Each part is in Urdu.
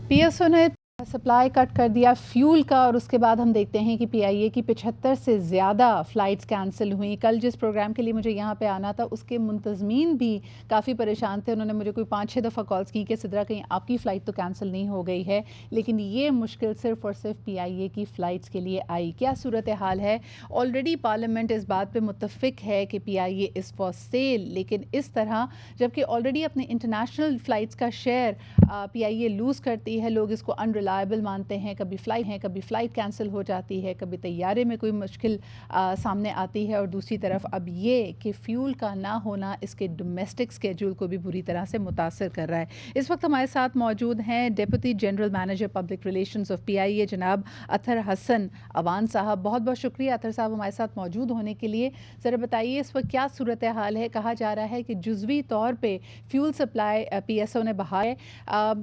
پی ایس او نے سپلائی کٹ کر دیا فیول کا، اور اس کے بعد ہم دیکھتے ہیں کہ پی آئی اے کی 75 سے زیادہ فلائٹس کینسل ہوئیں۔ کل جس پروگرام کے لیے مجھے یہاں پہ آنا تھا اس کے منتظمین بھی کافی پریشان تھے، انہوں نے مجھے کوئی 5-6 دفعہ کالز کی کہ سدرا کہیں آپ کی فلائٹ تو کینسل نہیں ہو گئی ہے، لیکن یہ مشکل صرف اور صرف پی آئی اے کی فلائٹس کے لیے آئی۔ کیا صورتحال ہے؟ آلریڈی پارلیمنٹ اس بات پہ متفق ہے کہ پی I a is for sale, لیکن اس طرح جبکہ آلریڈی اپنے انٹرنیشنل فلائٹس کا share P I a loose کرتی ہے، لوگ اس کو انریلائبل مانتے ہیں، کبھی فلائٹ کینسل ہو جاتی ہے، کبھی طیارے میں کوئی مشکل سامنے آتی ہے، اور دوسری طرف اب یہ کہ فیول کا نہ ہونا اس کے ڈومیسٹک اسکیڈول کو بھی بری طرح سے متاثر کر رہا ہے۔ اس وقت ہمارے ساتھ موجود ہیں deputy general manager public relations of P I A جناب اطہر حسن اوان صاحب۔ بہت بہت شکریہ اطہر صاحب ہمارے ساتھ موجود ہونے کے لیے۔ ذرا بتائیے اس وقت کیا صورتحال ہے؟ کہا جا رہا ہے کہ جزوی طور پہ fuel supply P S O نے بڑھائے،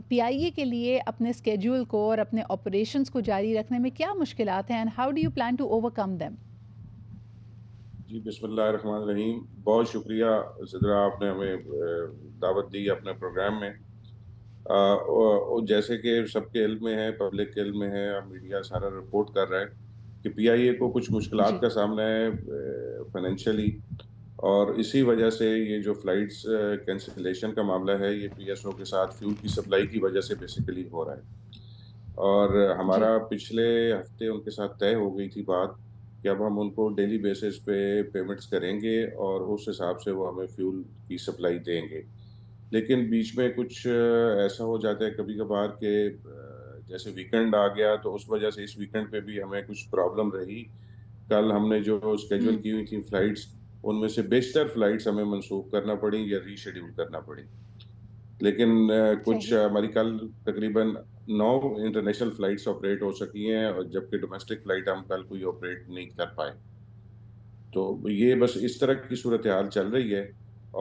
پی آئی اے کے لیے اپنے اسکیڈول کو اور اپنے آپریشنز کو جاری رکھنے میں کیا مشکلات ہیں، and how do you plan to overcome them? جی بسم اللہ الرحمن الرحیم، بہت شکریہ صدرہ، آپ نے ہمیں دعوت دی اپنے پروگرام میں۔ جیسے کہ سب کے علم میں ہے، پبلک کے علم میں ہے، میڈیا سارا رپورٹ کر رہا ہے کہ پی آئی اے کو کچھ مشکلات جی کا سامنا ہے فائنینشلی، اور اسی وجہ سے یہ جو فلائٹس کینسلیشن کا معاملہ ہے یہ پی ایس او کے ساتھ فیول کی سپلائی کی وجہ سے بیسیکلی ہو رہا ہے۔ اور جی ہمارا پچھلے ہفتے ان کے ساتھ طے ہو گئی تھی بات کہ اب ہم ان کو ڈیلی بیسس پہ پیمنٹس کریں گے اور اس حساب سے وہ ہمیں فیول کی سپلائی دیں گے۔ لیکن بیچ میں کچھ ایسا ہو جاتا ہے کبھی کبھار کہ جیسے ویکنڈ آ گیا تو اس وجہ سے اس ویکنڈ پہ بھی ہمیں کچھ پرابلم رہی۔ کل ہم نے جو اسکیجول ہوں کی ہوئی تھی فلائٹس، ان میں سے بیشتر فلائٹس ہمیں منسوخ کرنا پڑی یا ری شیڈیول کرنا پڑی، لیکن کچھ صحیح۔ ہماری کل تقریباً 9 انٹرنیشنل فلائٹس آپریٹ ہو سکی ہیں، اور جبکہ ڈومیسٹک فلائٹ ہم کل کوئی آپریٹ نہیں کر پائے۔ تو یہ بس اس طرح کی صورتحال چل رہی ہے،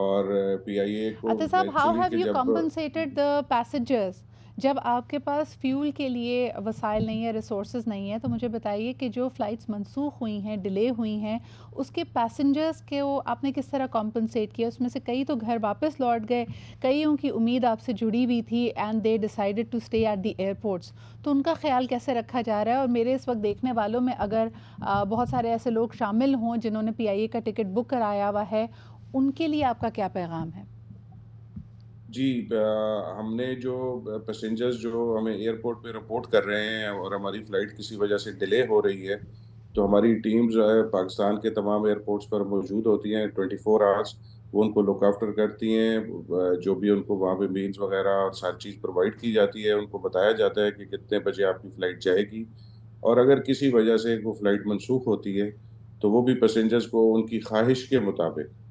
اور پی آئی اے کو عطا صاحب، ہاؤ ایکچولی ہیو کہ یو جب کمپنسیٹڈ دا پیسنجرز؟ جب آپ کے پاس فیول کے لیے وسائل نہیں ہیں، ریسورسز نہیں ہیں، تو مجھے بتائیے کہ جو فلائٹس منسوخ ہوئی ہیں، ڈیلے ہوئی ہیں، اس کے پیسنجرز کے آپ نے کس طرح کمپنسیٹ کیا؟ اس میں سے کئی تو گھر واپس لوٹ گئے، کئیوں کی امید آپ سے جڑی ہوئی تھی and they decided to stay at the airports, تو ان کا خیال کیسے رکھا جا رہا ہے؟ اور میرے اس وقت دیکھنے والوں میں اگر بہت سارے ایسے لوگ شامل ہوں جنہوں نے پی آئی اے کا ٹکٹ بک کرایا ہوا ہے، ان کے لیے آپ کا کیا پیغام ہے؟ جی ہم نے جو پیسنجرز جو ہمیں ایئرپورٹ پہ رپورٹ کر رہے ہیں اور ہماری فلائٹ کسی وجہ سے ڈیلے ہو رہی ہے، تو ہماری ٹیم جو ہے پاکستان کے تمام ایئرپورٹس پر موجود ہوتی ہیں 24 آورس، وہ ان کو لک آفٹر کرتی ہیں، جو بھی ان کو وہاں پہ مینز وغیرہ اور ساری چیز پرووائڈ کی جاتی ہے، ان کو بتایا جاتا ہے کہ کتنے بجے آپ کی فلائٹ جائے گی، اور اگر کسی وجہ سے وہ فلائٹ منسوخ ہوتی ہے تو وہ بھی پیسنجرز کو ان کی خواہش کے مطابق،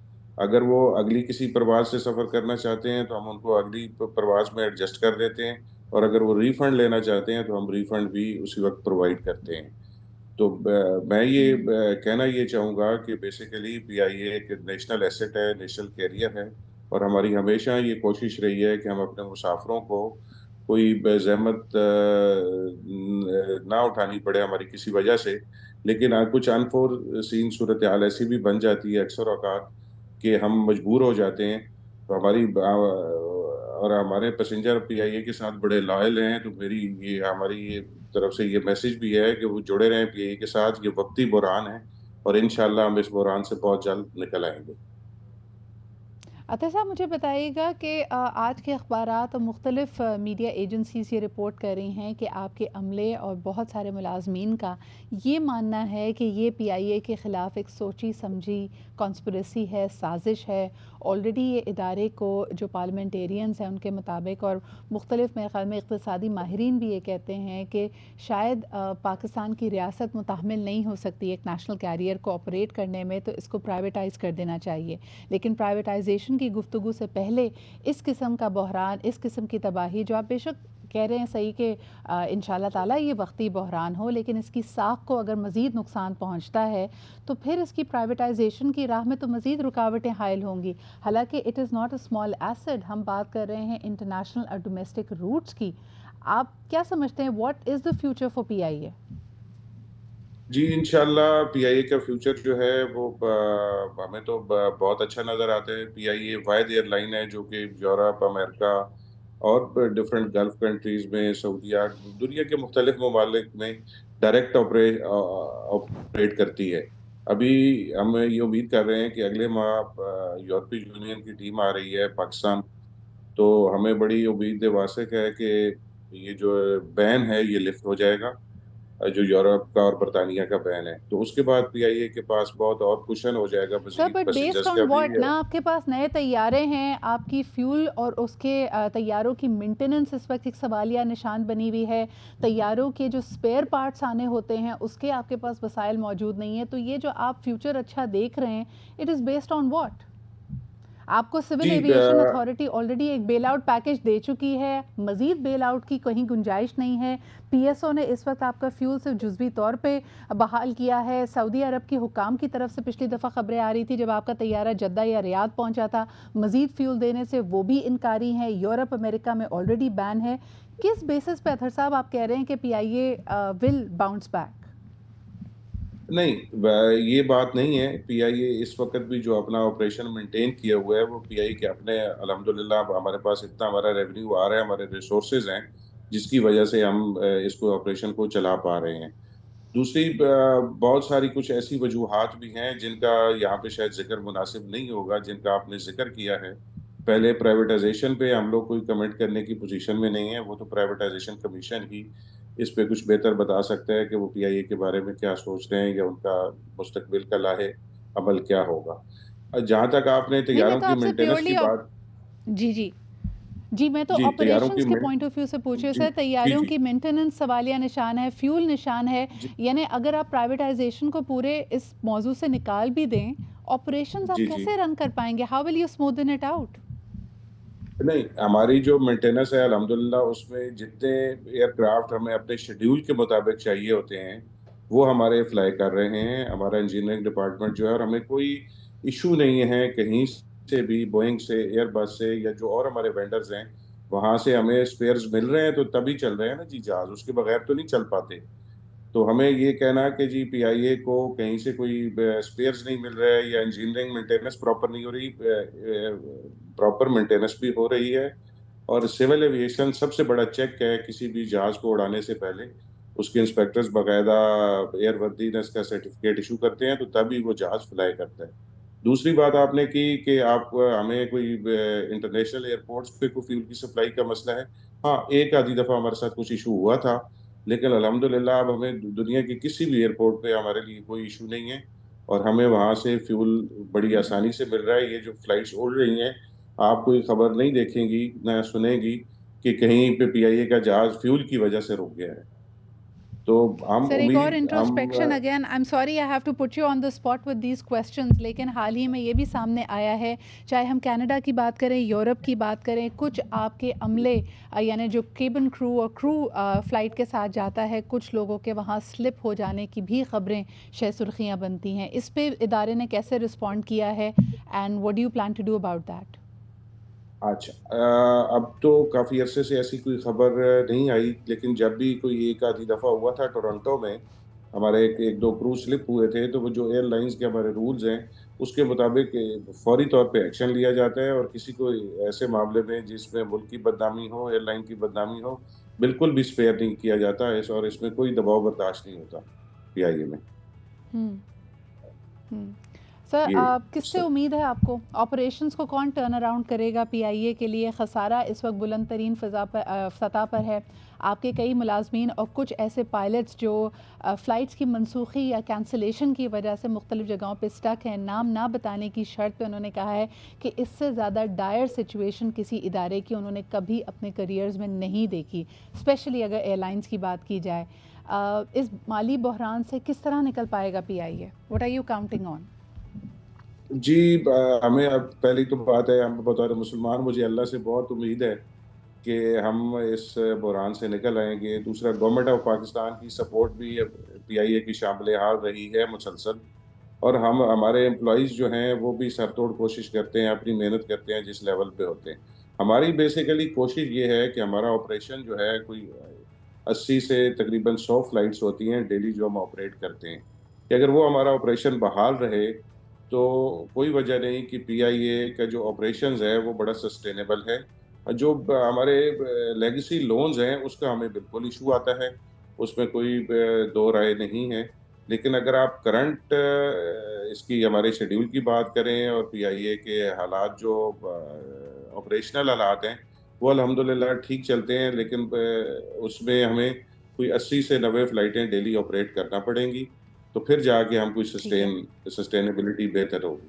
اگر وہ اگلی کسی پرواز سے سفر کرنا چاہتے ہیں تو ہم ان کو اگلی پرواز میں ایڈجسٹ کر دیتے ہیں، اور اگر وہ ریفنڈ لینا چاہتے ہیں تو ہم ریفنڈ بھی اسی وقت پرووائڈ کرتے ہیں۔ تو میں یہ ہوں کہنا یہ چاہوں گا کہ بیسیکلی پی آئی اے ایک نیشنل ایسٹ ہے، نیشنل کیریئر ہے، اور ہماری ہمیشہ یہ کوشش رہی ہے کہ ہم اپنے مسافروں کو کوئی زحمت نہ اٹھانی پڑے ہماری کسی وجہ سے، لیکن کچھ انفورسین صورتحال ایسی بھی بن جاتی ہے اکثر اوقات کہ ہم مجبور ہو جاتے ہیں، تو ہماری اور ہمارے پیسنجر پی آئی اے کے ساتھ بڑے لائل ہیں، تو میری یہ ہماری یہ طرف سے یہ میسج بھی ہے کہ وہ جڑے رہیں پی آئی اے کے ساتھ، یہ وقتی بحران ہے اور انشاءاللہ ہم اس بحران سے بہت جلد نکل آئیں گے۔ عطا صاحب، مجھے بتائیے گا کہ آج کے اخبارات اور مختلف میڈیا ایجنسیز یہ رپورٹ کر رہی ہیں کہ آپ کے عملے اور بہت سارے ملازمین کا یہ ماننا ہے کہ یہ پی آئی اے کے خلاف ایک سوچی سمجھی کانسپریسی ہے، سازش ہے۔ آلریڈی یہ ادارے کو جو پارلیمنٹیرینز ہیں ان کے مطابق، اور مختلف میرے خیال میں اقتصادی ماہرین بھی یہ کہتے ہیں کہ شاید پاکستان کی ریاست متحمل نہیں ہو سکتی ایک نیشنل کیریئر کو آپریٹ کرنے میں، تو اس کو پرائیویٹائز کر دینا چاہیے۔ لیکن پرائیویٹائزیشن کی گفتگو سے پہلے اس قسم کا بحران، اس قسم کی تباہی، جو آپ بے شک کہہ رہے ہیں صحیح کہ انشاءاللہ تعالیٰ یہ وقتی بحران ہو، لیکن اس کی ساکھ کو اگر مزید نقصان پہنچتا ہے تو پھر اس کی پرائیویٹائزیشن کی راہ میں تو مزید رکاوٹیں حائل ہوں گی۔ حالانکہ it is not a small aside, ہم بات کر رہے ہیں انٹرنیشنل اور ڈومیسٹک روٹس کی۔ آپ کیا سمجھتے ہیں what is the future for P I A? جی انشاءاللہ پی آئی اے کا فیوچر جو ہے وہ ہمیں تو بہت اچھا نظر آتا ہے۔ پی آئی اے واحد ایئر لائن ہے جو کہ یورپ، امریکہ اور ڈفرینٹ گلف کنٹریز میں، سعودیہ، دنیا کے مختلف ممالک میں ڈائریکٹ آپریٹ کرتی ہے. ابھی ہم یہ امید کر رہے ہیں کہ اگلے ماہ یورپی یونین کی ٹیم آ رہی ہے پاکستان، تو ہمیں بڑی امید واثق ہے کہ یہ جو بین ہے یہ لفٹ ہو جائے گا، جو یورپ کا اور برطانیہ کا بین ہے. تو اس کے بعد پی آئی اے کے پاس بہت اور کوشن ہو جائے گا سر مزید بٹ بیسڈ پیسنجرز آن کا بھی. واٹ، نہ آپ کے پاس نئے طیارے ہیں، آپ کی فیول اور اس کے طیاروں کی مینٹیننس اس وقت ایک سوالیہ نشان بنی ہوئی ہے، طیاروں کے جو اسپیئر پارٹس آنے ہوتے ہیں اس کے آپ کے پاس وسائل موجود نہیں ہیں. تو یہ جو آپ فیوچر اچھا دیکھ رہے ہیں، it is based on what? آپ کو سول جی ایویشن اتھارٹی آلریڈی ایک بیل آؤٹ پیکج دے چکی ہے، مزید بیل آؤٹ کی کہیں گنجائش نہیں ہے. پی ایس او نے اس وقت آپ کا فیول صرف جزوی طور پہ بحال کیا ہے. سعودی عرب کے حکام کی طرف سے پچھلی دفعہ خبریں آ رہی تھی جب آپ کا طیارہ جدہ یا ریاض پہنچا تھا، مزید فیول دینے سے وہ بھی انکاری ہیں. یورپ امریکہ میں آلریڈی بین ہے. کس بیسس پہ اطہر صاحب آپ کہہ رہے ہیں کہ پی I a will bounce back? نہیں، یہ بات نہیں ہے. پی آئی اے اس وقت بھی جو اپنا آپریشن مینٹین کیا ہوا ہے، وہ پی آئی کے اپنے الحمدللہ ہمارے پاس اتنا ہمارا ریونیو آ رہا ہے، ہمارے ریسورسز ہیں جس کی وجہ سے ہم اس کو آپریشن کو چلا پا رہے ہیں. دوسری بہت ساری کچھ ایسی وجوہات بھی ہیں جن کا یہاں پہ شاید ذکر مناسب نہیں ہوگا، جن کا آپ نے ذکر کیا ہے. پہلے پرائیویٹائزیشن پہ ہم لوگ کوئی کمنٹ کرنے کی پوزیشن میں نہیں ہیں. وہ تو پرائیویٹائزیشن کمیشن ہی اس پہ کچھ بہتر بتا سکتا ہے کہ وہ پی آئی اے کے بارے میں کیا سوچ رہے ہیں یا ان کا مستقبل کا لاہے عمل کیا ہوگا. جہاں تک آپ نے نہیں، میں طیاروں تو کی آپ سے مینٹیننس کی پیورلی بات. جی جی جی، میں تو جی طیاروں کی آپریشنز کے پوائنٹ آف ویو سے پوچھ رہے ہوں جی سر. جی طیاروں جی کی مینٹیننس سوالیہ نشان ہے، فیول نشان ہے. جی یعنی اگر آپ پرائیویٹائزیشن کو پورے اس موضوع سے نکال بھی دیں، آپریشنز آپ جی جی کیسے رن کر پائیں گے؟ How will you smoothen it out? نہیں، ہماری جو مینٹیننس ہے الحمدللہ اس میں جتنے ایئر کرافٹ ہمیں اپنے شیڈیول کے مطابق چاہیے ہوتے ہیں وہ ہمارے فلائی کر رہے ہیں. ہمارا انجینئرنگ ڈپارٹمنٹ جو ہے، اور ہمیں کوئی ایشو نہیں ہے کہیں سے بھی، بوئنگ سے، ایئر بس سے، یا جو اور ہمارے وینڈرز ہیں وہاں سے ہمیں اسپیئرز مل رہے ہیں تو تبھی چل رہے ہیں نا جی جہاز. اس کے بغیر تو نہیں چل پاتے. تو ہمیں یہ کہنا کہ جی پی آئی اے کو کہیں سے کوئی اسپیئرز نہیں مل رہا ہے یا انجینئرنگ مینٹیننس پراپر نہیں ہو رہی، پراپر مینٹیننس بھی ہو رہی ہے. اور سول ایویشن سب سے بڑا چیک ہے کسی بھی جہاز کو اڑانے سے پہلے. اس کے انسپیکٹرز باقاعدہ ایئر وردینس کا سرٹیفکیٹ ایشو کرتے ہیں تو تبھی وہ جہاز فلائی کرتا ہے. دوسری بات آپ نے کی کہ آپ ہمیں کوئی انٹرنیشنل ایئرپورٹس پہ کوئی فیول کی سپلائی کا مسئلہ ہے. ہاں، ایک آدھی دفعہ ہمارے ساتھ کچھ ایشو ہوا تھا، لیکن الحمدللہ اب ہمیں دنیا کی کسی بھی ایئرپورٹ پہ ہمارے لیے کوئی ایشو نہیں ہے اور ہمیں وہاں سے فیول بڑی آسانی سے مل رہا ہے. یہ جو فلائٹس اڑ رہی ہیں، آپ کوئی خبر نہیں دیکھیں گی نہ سنیں گی کہ کہیں پہ پی آئی اے کا جہاز فیول کی وجہ سے رک گیا ہے. تو ہم سر ایک اور امید ہم introspection, again I am sorry I have to put you on the spot with these questions, لیکن حال ہی میں یہ بھی سامنے آیا ہے، چاہے ہم کینیڈا کی بات کریں، یورپ کی بات کریں، کچھ آپ کے عملے یعنی جو کیبن کرو اور کرو فلائٹ کے ساتھ جاتا ہے، کچھ لوگوں کے وہاں سلپ ہو جانے کی بھی خبریں شہ سرخیاں بنتی ہیں. اس پہ ادارے نے کیسے رسپونڈ کیا ہے and what do you plan to do about that? اچھا، اب تو کافی عرصے سے ایسی کوئی خبر نہیں آئی، لیکن جب بھی کوئی ایک آدھی دفعہ ہوا تھا ٹورنٹو میں، ہمارے ایک دو کرو سلپ ہوئے تھے، تو وہ جو ایئر لائنز کے ہمارے رولز ہیں اس کے مطابق فوری طور پہ ایکشن لیا جاتا ہے. اور کسی کو ایسے معاملے میں جس میں ملک کی بدنامی ہو، ایئر لائن کی بدنامی ہو، بالکل بھی اسپیئر نہیں کیا جاتا ہے. اور اس میں کوئی دباؤ برداشت نہیں ہوتا پی آئی اے میں. سر یہ کس سے سر امید ہے آپ کو آپریشنز کو کون ٹرن اراؤنڈ کرے گا پی آئی اے کے لیے؟ خسارہ اس وقت بلند ترین سطح پر ہے. آپ کے کئی ملازمین اور کچھ ایسے پائلٹس جو فلائٹس کی منسوخی یا کینسلیشن کی وجہ سے مختلف جگہوں پہ اسٹک ہیں، نام نہ بتانے کی شرط پہ انہوں نے کہا ہے کہ اس سے زیادہ ڈائر سچویشن کسی ادارے کی انہوں نے کبھی اپنے کریئرز میں نہیں دیکھی، اسپیشلی اگر ایئر لائنس کی بات کی جائے. اس مالی بحران سے کس طرح نکل پائے گا پی I a? What are you counting آن؟ جی، ہمیں اب پہلی تو بات ہے، ہم بطور مسلمان مجھے اللہ سے بہت امید ہے کہ ہم اس بحران سے نکل آئیں گے. دوسرا، گورنمنٹ آف پاکستان کی سپورٹ بھی پی آئی اے کی شامل حال رہی ہے مسلسل، اور ہمارے امپلائیز جو ہیں وہ بھی سر توڑ کوشش کرتے ہیں، اپنی محنت کرتے ہیں جس لیول پہ ہوتے ہیں. ہماری بیسیکلی کوشش یہ ہے کہ ہمارا آپریشن جو ہے کوئی 80 سے تقریباً 100 فلائٹس ہوتی ہیں ڈیلی جو ہم آپریٹ کرتے ہیں، کہ اگر وہ ہمارا آپریشن بحال رہے تو کوئی وجہ نہیں کہ پی آئی اے کا جو آپریشنز ہے وہ بڑا سسٹینیبل ہے. جو ہمارے لیگیسی لونز ہیں اس کا ہمیں بالکل ایشو آتا ہے، اس میں کوئی دو رائے نہیں ہے، لیکن اگر آپ کرنٹ اس کی ہمارے شیڈیول کی بات کریں اور پی آئی اے کے حالات جو آپریشنل حالات ہیں وہ الحمدللہ ٹھیک چلتے ہیں، لیکن اس میں ہمیں کوئی 80 سے 90 فلائٹیں ڈیلی آپریٹ کرنا پڑیں گی، تو پھر جا کے ہم کوئی ٹھیک ہے، سسٹینیبلٹی بہتر ہوگی۔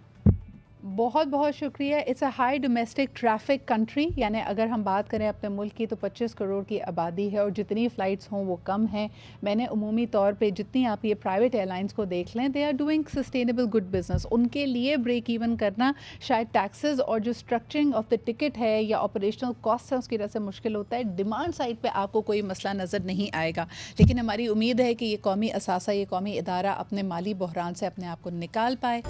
بہت بہت شکریہ۔ It's a high domestic traffic country, یعنی اگر ہم بات کریں اپنے ملک کی تو 25 کروڑ کی آبادی ہے اور جتنی فلائٹس ہوں وہ کم ہیں۔ میں نے عمومی طور پہ جتنی آپ یہ پرائیویٹ ایئر لائنس کو دیکھ لیں، they are doing sustainable good business, ان کے لیے بریک ایون کرنا شاید ٹیکسز اور جو اسٹرکچرنگ آف دا ٹکٹ ہے یا آپریشنل کاسٹ ہے اس کی وجہ سے مشکل ہوتا ہے۔ ڈیمانڈ سائڈ پہ آپ کو کوئی مسئلہ نظر نہیں آئے گا، لیکن ہماری امید ہے کہ یہ قومی اثاثہ، یہ قومی ادارہ اپنے مالی بحران سے اپنے آپ کو نکال پائے۔